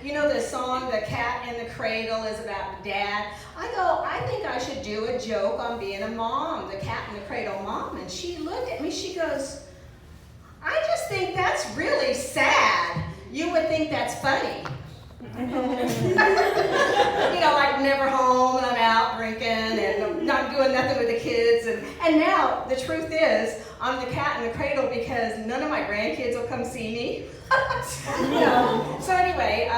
You know the song, The Cat in the Cradle, is about dad? I think I should do a joke on being a mom, the cat in the cradle mom. And she looked at me, she goes, I just think that's really sad. You would think that's funny. Like never home, and I'm out drinking, and I'm not doing nothing with the kids. And now, the truth is, I'm the cat in the cradle because none of my grandkids will come see me. So anyway,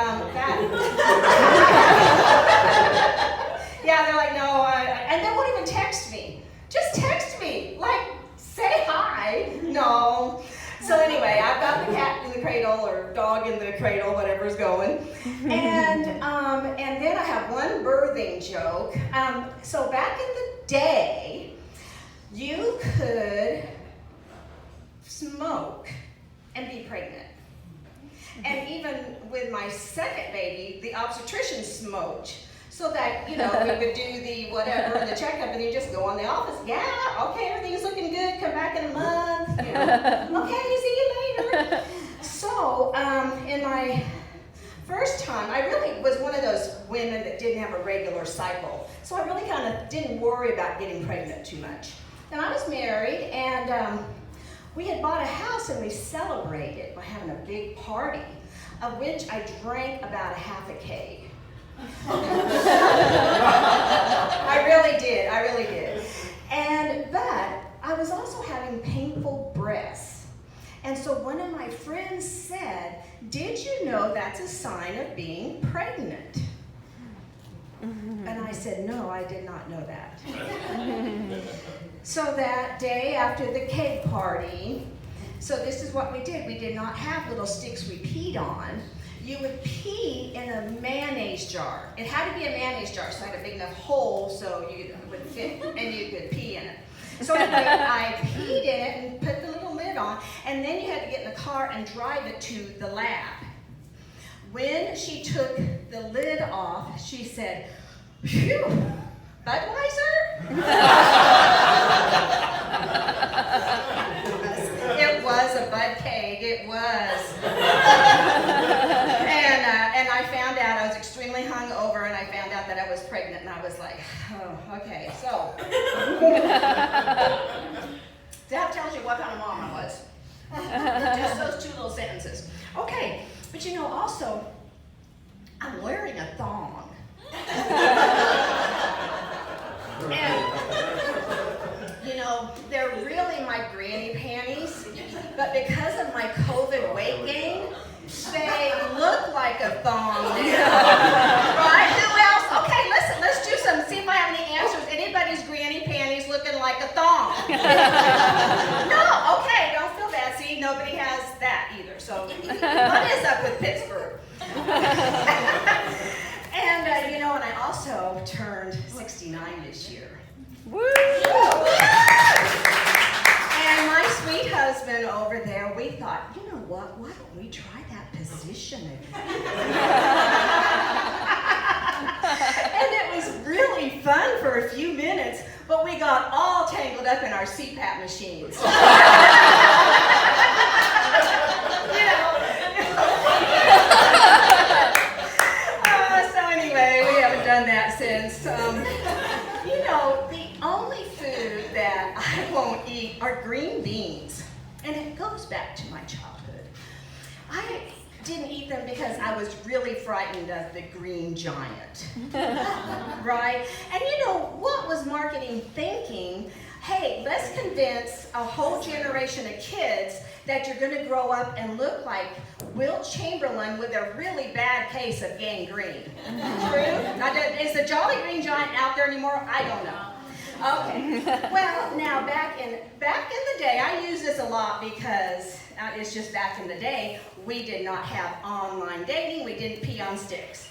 yeah, they're like, no, and they won't even text me. Just text me, like, say hi. No. So anyway, I've got the cat in the cradle, or dog in the cradle, whatever's going. And then I have one birthing joke. So back in the day, you could smoke and be pregnant. And even with my second baby, the obstetrician smoked. So that, we would do the whatever, the checkup, and you just go in the office. Yeah, okay, everything's looking good. Come back in a month. Okay, see you later. So, in my first time, I really was one of those women that didn't have a regular cycle. So I really kind of didn't worry about getting pregnant too much. And I was married, and we had bought a house, and we celebrated by having a big party, of which I drank about a half a keg. I really did. But I was also having painful breasts. And so one of my friends said, did you know that's a sign of being pregnant? And I said, no, I did not know that. So that day after the cake party, so this is what we did. We did not have little sticks we peed on. You would pee in a mayonnaise jar. It had to be a mayonnaise jar, so I had a big enough hole so it would fit and you could pee in it. So anyway, I peed in it and put the little lid on, and then you had to get in the car and drive it to the lab. When she took the lid off, she said, phew, Budweiser? It was a Bud keg, it was. And I found out, I was extremely hungover, and I found out that I was pregnant, and I was like, oh, okay, so. That tells you what kind of mom I was. Just those two little sentences. Okay, but also, I'm wearing a thong. And, they're really my granny panties, but because of my COVID weight gain, they look like a thong now. Right? Who else? Okay, listen, let's do some, see if I have any answers. Anybody's granny panties looking like a thong? No, okay, don't feel bad. See, nobody has that either. So, what is up with Pittsburgh? And, and I also turned 69 this year. Woo! And my sweet husband over there, we thought, you know what, why don't we try that position again? And it was really fun for a few minutes, but we got all tangled up in our CPAP machines. So anyway, we haven't done that since. The only food that I won't eat are green beans. And it goes back to my childhood. I didn't eat them because I was really frightened of the green giant. Right? And what was marketing thinking? Hey, let's convince a whole generation of kids that you're going to grow up and look like Wilt Chamberlain with a really bad case of gangrene. True? Now, is the Jolly Green Giant out there anymore? I don't know. Okay. Well, now back in the day, I use this a lot because it's just back in the day, we did not have online dating. We didn't pee on sticks.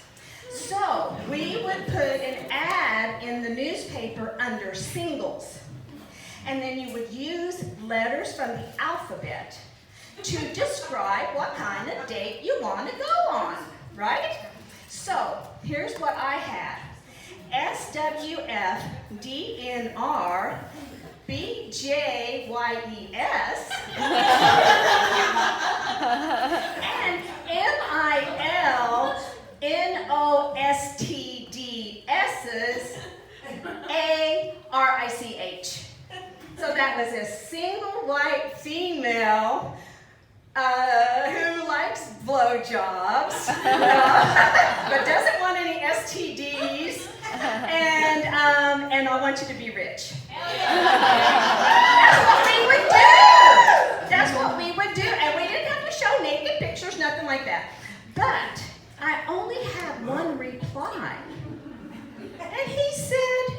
So we would put an ad in the newspaper under singles. And then you would use letters from the alphabet to describe what kind of date you want to go on, right? So here's what I had. SWFDNR BJYES and So that was a single white female who likes blowjobs, but doesn't want any STDs, and I want you to be rich. That's what we would do. That's what we would do, and we didn't have to show naked pictures, nothing like that. But I only had one reply, and he said,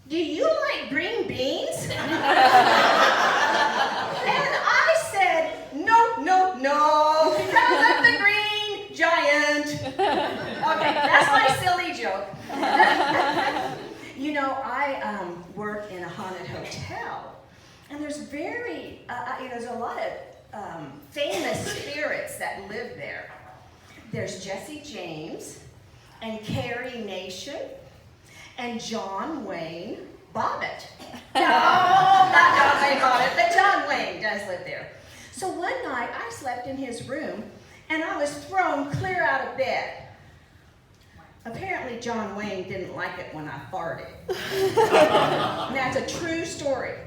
"Do you like green beans?" And I said, no, because of the green giant. Okay, that's my silly joke. You know, I work in a haunted hotel, and there's there's a lot of famous spirits that live there. There's Jesse James, and Carrie Nation, and John Wayne Bobbitt. No, not John Wayne Bobbitt, but John Wayne does live there. So one night I slept in his room and I was thrown clear out of bed. Apparently John Wayne didn't like it when I farted. And that's a true story.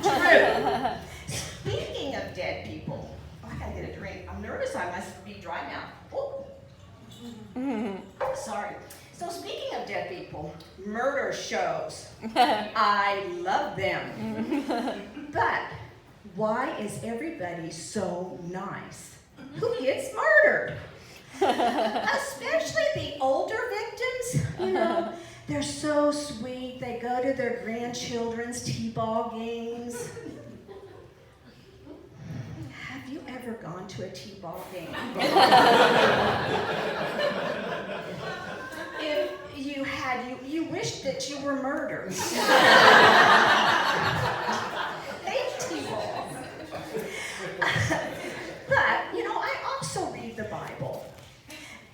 True. Speaking of dead people, I gotta get a drink. I'm nervous, I must be dry now. Oh. Sorry. So speaking of dead people, murder shows. I love them. But why is everybody so nice? Who gets murdered? Especially the older victims, you know. They're so sweet. They go to their grandchildren's t-ball games. Have you ever gone to a t-ball game? If you had, you wished that you were murdered. Hate t-balls. But, you know, I also read the Bible.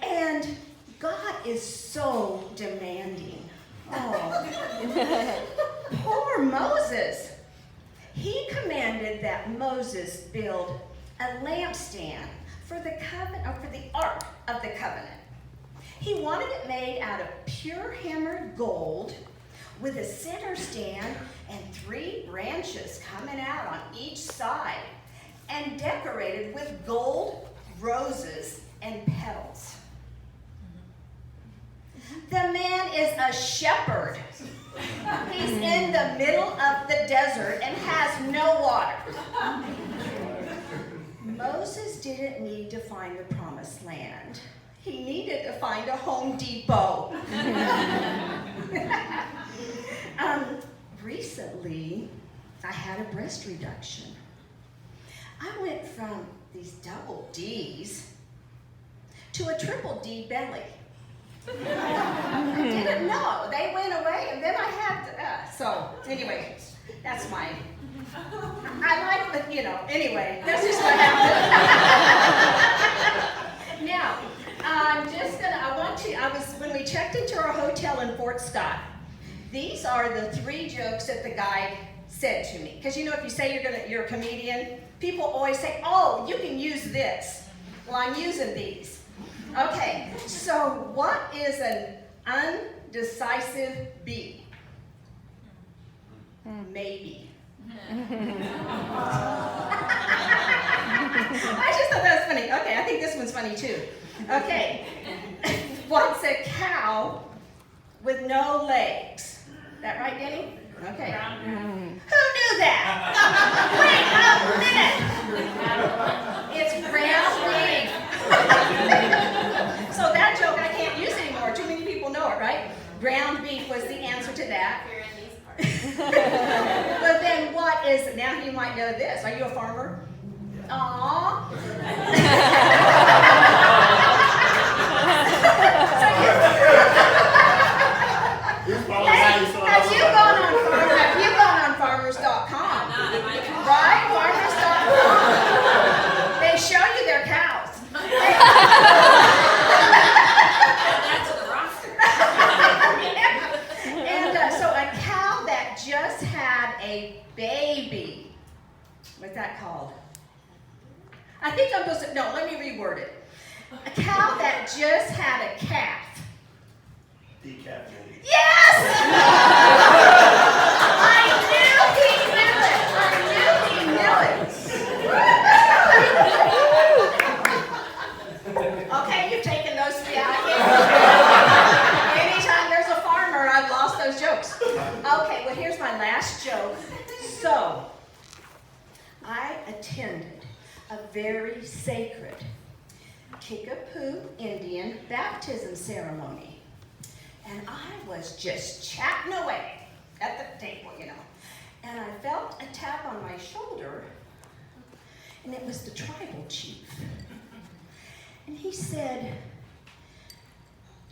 And God is so demanding. Oh, poor Moses. He commanded that Moses build a lampstand for the Ark of the Covenant. He wanted it made out of pure hammered gold with a center stand and 3 branches coming out on each side and decorated with gold, roses, and petals. The man is a shepherd. He's in the middle of the desert and has no water. Moses didn't need to find the promised land. He needed to find a Home Depot. Recently, I had a breast reduction. I went from these double Ds to a triple D belly. I didn't know. They went away, and then I had so anyway, that's my, I like the, you know, anyway, that's just what happened. Now, when we checked into our hotel in Fort Scott, these are the 3 jokes that the guide said to me. Because you know, if you say you're a comedian, people always say, oh, you can use this. Well, I'm using these. Okay, so what is an undecisive B? Maybe. I just thought that was funny. Okay, I think this one's funny too. Okay, what's a cow with no legs? That right, Denny? Okay. Who knew that? Wait a minute. It's ground beef. So that joke I can't use anymore. Too many people know it, right? Ground beef was the answer to that. But then what is, now you might know this. Are you a farmer? Aww. Have you gone on farmers.com? Right? Farmers.com. They show you their cows. And so a cow that just had a baby, what's that called? I think I'm supposed to, no, let me reword it. A cow that just had a calf. Decapitated. Yes! I knew he knew it. very sacred Kickapoo Indian baptism ceremony. And I was just chatting away at the table, you know. And I felt a tap on my shoulder, and it was the tribal chief. And he said,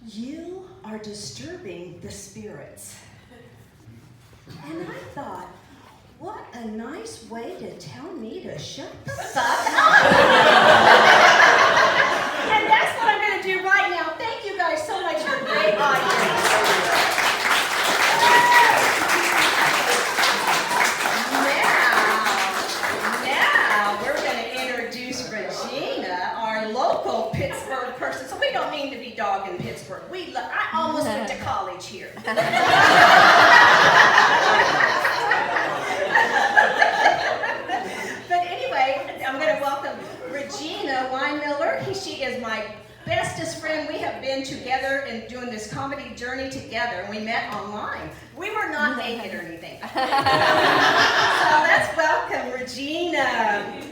"You are disturbing the spirits." And I thought, what a nice way to tell me to shut the fuck up. And that's what I'm going to do right now. Thank you guys so much. You're a great audience. Now we're going to introduce Regina, our local Pittsburgh person. So we don't mean to be dogging Pittsburgh. I almost went to college here. But anyway, I'm going to welcome Regina Weinmiller. She is my bestest friend. We have been together and doing this comedy journey together. We met online. We were not naked or anything. So let's welcome Regina.